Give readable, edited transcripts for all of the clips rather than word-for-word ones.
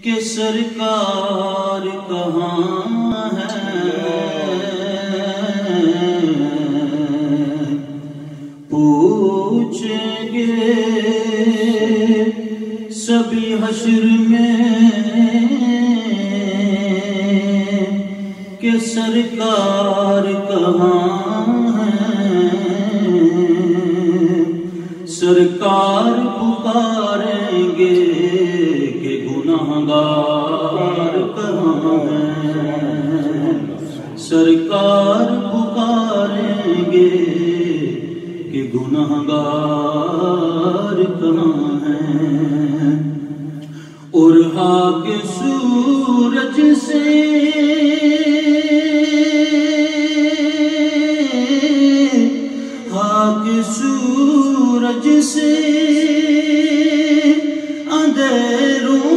کہ سرکار کہاں ہے، پوچھیں گے سبھی حشر میں کہ سرکار کہاں ہے، سرکار پکاریں گے کہ گناہگار کہاں ہیں، سرکار پکاریں گے کہ گناہگار کہاں ہیں، اور خاک سورج سے سورج سے اندھیروں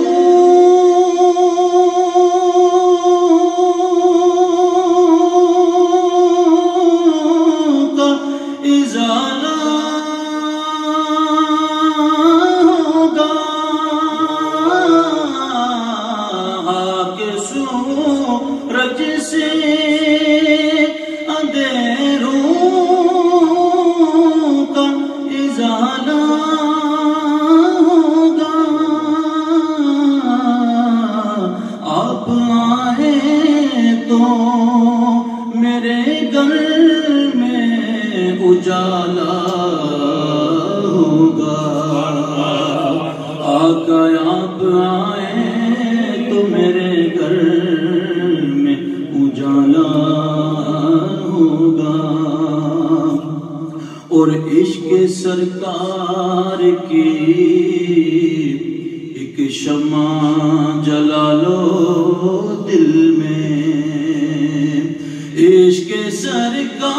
کا ازالہ ہوگا، خاک سورج سے اجالا ہوگا، آقا آپ آئے تو میرے گھر میں اجالا ہوگا، اور عشق سرکار کی ایک شمع جلا لو دل میں، عشق سرکار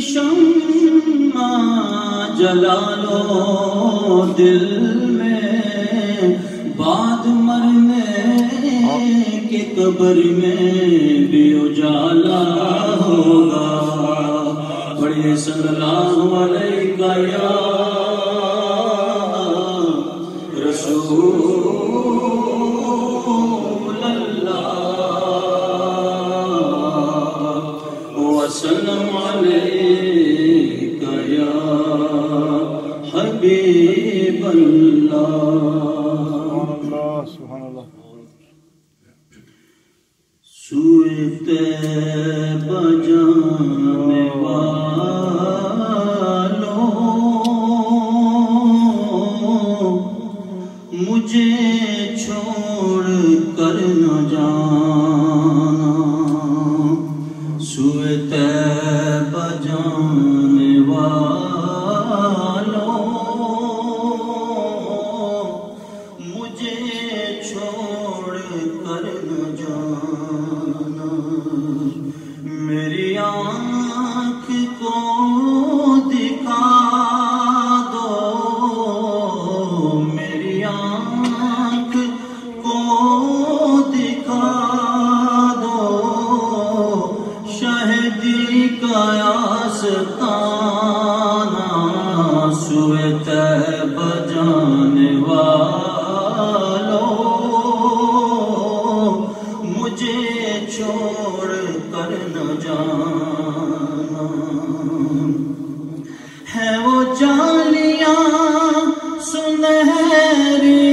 شمع جلا لو دل میں، بعد مرنے کے قبر میں بھی اجالا ہوگا، پڑھیے صلی اللہ علیہ یا رسول اللہ وسلم علیک یا حبیب اللہ۔ سبحان اللہ۔ سوئے طیبہ جانے والوں مجھے چھوڑ کر نہ جانا، سوئے طیبہ جانے والوں مجھے چھوڑ کر نہ جانا، میری آنکھ کو دکھا دو، میری آنکھ کو دکھا دو شہدی کا آستانہ، سوئے طیبہ جانے والوں مجھے چھوڑ کر نہ جانا، ہے وہ جالیاں سنہری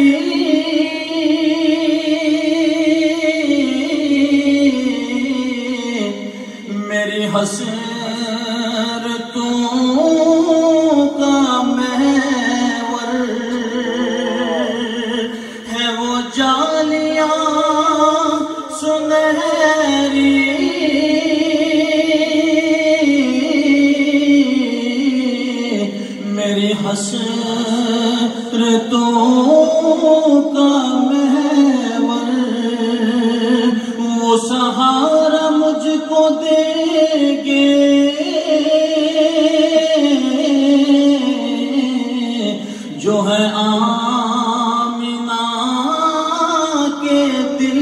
میری حسرتوں کا محور، ہے وہ جالیاں سنہری میری حسرتوں کا محور، وہ سہارا مجھ کو دے گے جو ہے آمنہ کے دل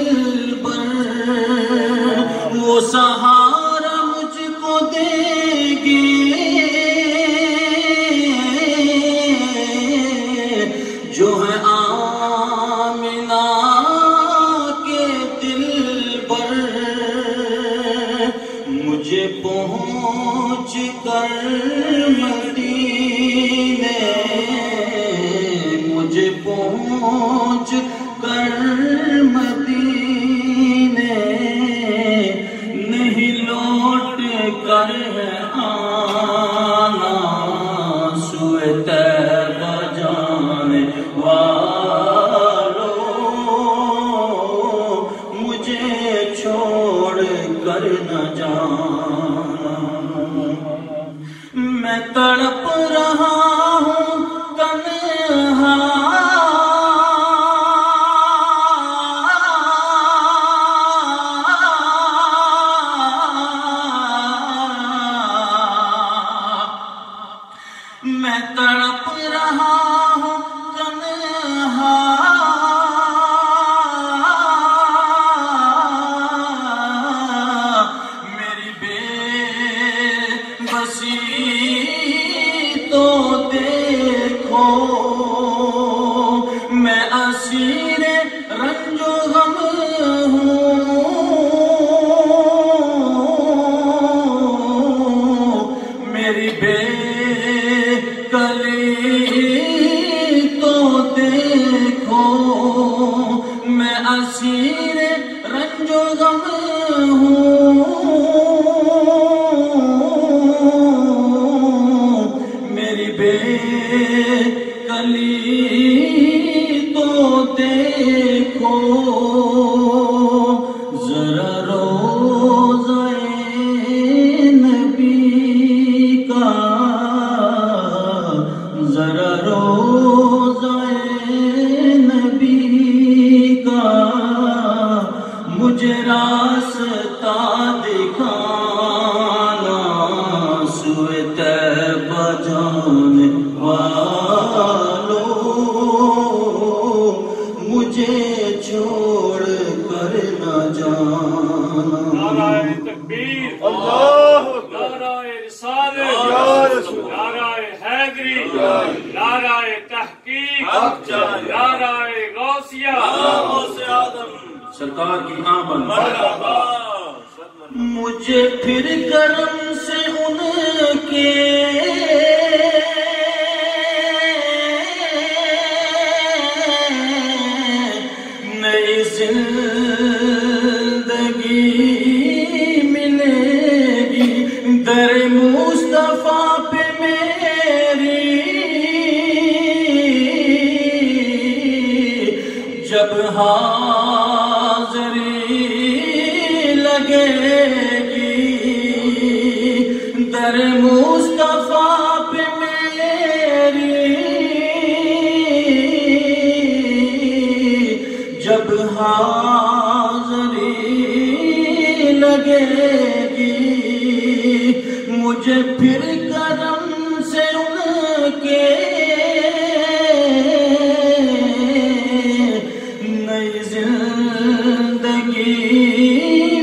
پر، وہ سہارا مجھ کو دے گے سوئے طیبہ جانے والوں مجھے چھوڑ کر نہ جانا، میں تڑپ رہا ہوں تنہا، میں تڑپ رہا ہوں تنہا، میری بے بسی تو دیکھو، میں اسیر رنج و غم ہوں، میری بے کلی تو دیکھو، میں اسیر رنج و غم ہوں، میری بے کلی تو دیکھو، ذرا روضہ نبی کا، ذرا روضہ نبی کا مجھے راستہ دکھانا، سوئے طیبہ جانے والوں مجھے چھوڑ کر نہ جانا۔ نعرہ تکبیر، اللہ نعرہ رسالت، نعرہ حیدری، نعرہ تحقیق، نعرہ غوثیہ، سرکار کی آمد، مجھے پھر کرم سے ان کے نئی زندگی ملے گی، در مصطفیٰ پہ میری جب حاضری لگے گی، در مصطفیٰ پہ میری جب حاضری لگے گی، مجھے پھر کرم سے ان کے نئی زندگی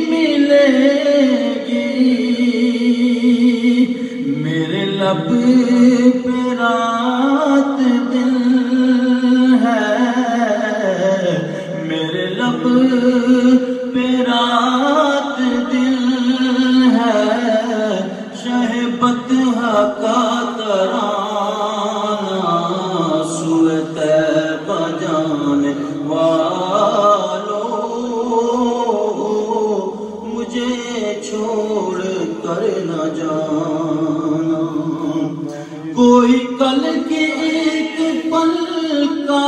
ملے گی، میرے لب پہ رات دل ہے، میرے لب پہ رات دل ہے، شہبت کا ترانہ، سوئے طیبہ جانے والوں مجھے چھوڑ کر نہ جانا، کوئی کل کے ایک پل کا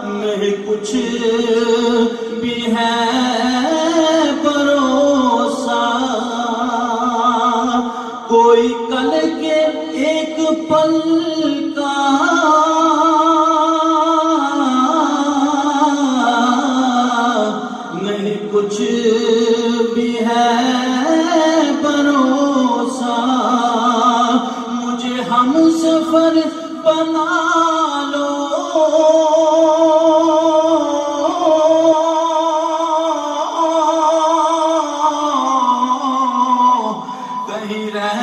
نہیں کچھ بھی ہے بھروسہ، کوئی کل کے ایک پل کا نہیں کچھ بھی ہے بھروسہ، مجھے ہم سفر بنا لو، کہیں رہ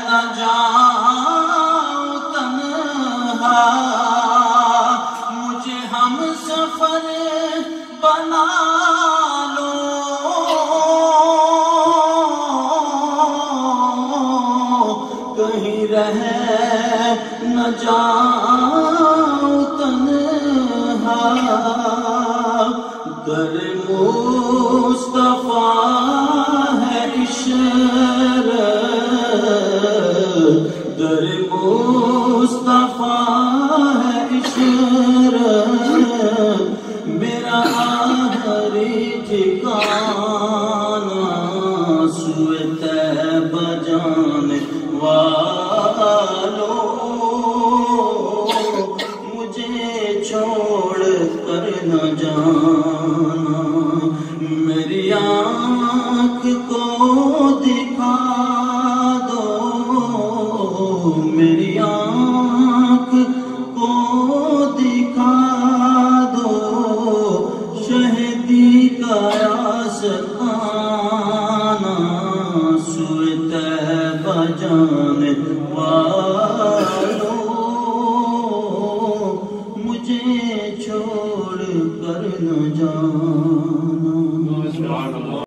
نہ جاؤں تنہا، مجھے ہم سفر بنا لو، کہیں رہ نہ جاؤں تنہا، در مصطفیٰ ہے عشق عشرت در مصطفیٰ ہے عشرت میرا آخری ٹھکانہ سوئے طیبہ